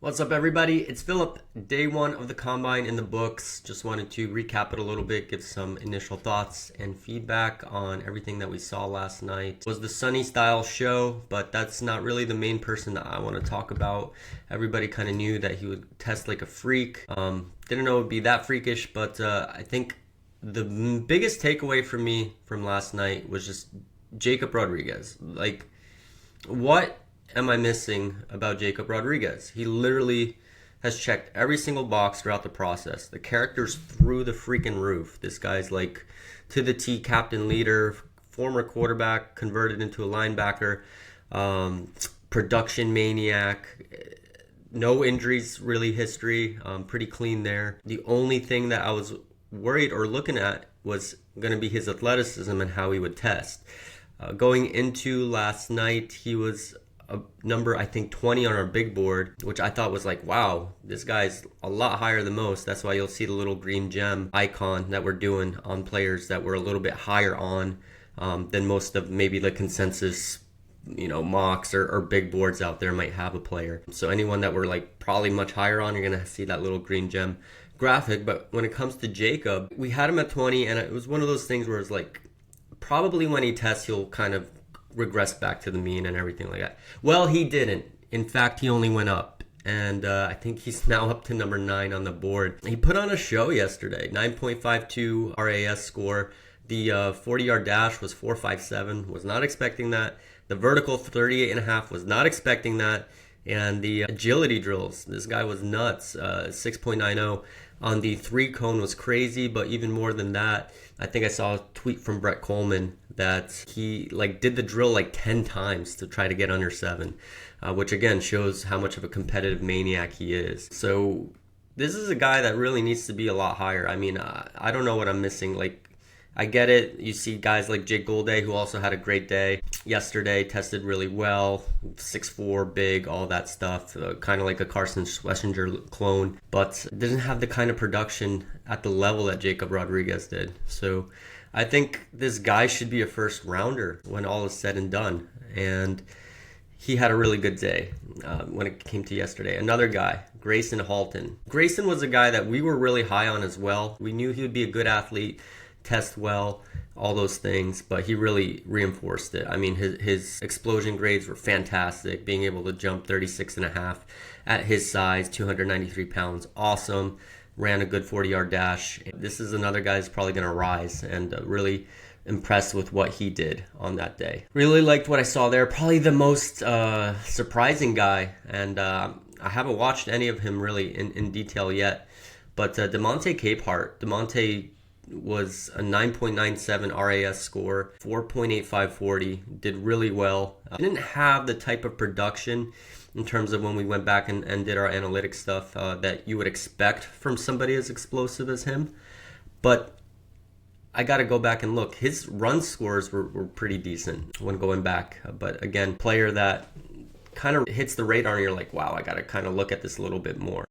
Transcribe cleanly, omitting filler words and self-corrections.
What's up, everybody? It's Philip. Day one of the combine in the books. Just wanted to recap it a little bit, give some initial thoughts and feedback on everything that we saw last night. It was the Sunny style show, but that's not really the main person that I want to talk about. Everybody kind of knew that he would test like a freak. Didn't know it would be that freakish, but I think the biggest takeaway for me from last night was just Jacob Rodriguez. Like, what am I missing about Jacob Rodriguez? He literally has checked every single box throughout the process. The character's through the freaking roof. This guy's like to the T, captain, leader, former quarterback, converted into a linebacker, production maniac. No injuries really history, pretty clean there. The only thing that I was worried or looking at was going to be his athleticism and how he would test. Going into last night, he was a number, I think, 20 on our big board, which I thought was like, wow, this guy's a lot higher than most. That's why you'll see the little green gem icon that we're doing on players that we're a little bit higher on than most of maybe the consensus, mocks or big boards out there might have a player. So anyone that we're like probably much higher on, you're going to see that little green gem graphic. But when it comes to Jacob, we had him at 20, and it was one of those things where it's like, probably when he tests, he'll kind of regress back to the mean and everything like that. Well, he didn't. In fact, he only went up. And I think he's now up to number 9 on the board. He put on a show yesterday. 9.52 RAS score. The 40-yard dash was 4.57. Was not expecting that. The vertical 38.5 was not expecting that. And the agility drills, this guy was nuts. 6.90 on the 3 cone was crazy, but even more than that, I think I saw a tweet from Brett Coleman that he did the drill 10 times to try to get under 7, which again shows how much of a competitive maniac he is. So this is a guy that really needs to be a lot higher. I mean, I don't know what I'm missing. I get it. You see guys like Jake Golday, who also had a great day yesterday, tested really well, 6'4", big, all that stuff, kind of like a Carson Schlesinger clone, but didn't have the kind of production at the level that Jacob Rodriguez did. So I think this guy should be a first rounder when all is said and done. And he had a really good day when it came to yesterday. Another guy, Gracen Halton. Gracen was a guy that we were really high on as well. We knew he would be a good athlete, test well, all those things, but he really reinforced it. I mean, his explosion grades were fantastic. Being able to jump 36.5 at his size, 293 pounds, awesome. Ran a good 40-yard dash. This is another guy who's probably going to rise, and really impressed with what he did on that day. Really liked what I saw there. Probably the most surprising guy, and I haven't watched any of him really in detail yet, but Demonte Capehart. Demonte was a 9.97 RAS score, 4.85 40, did really well. Didn't have the type of production in terms of when we went back and did our analytics stuff that you would expect from somebody as explosive as him. But I got to go back and look. His run scores were pretty decent when going back. But again, player that kind of hits the radar and you're like, wow, I got to kind of look at this a little bit more.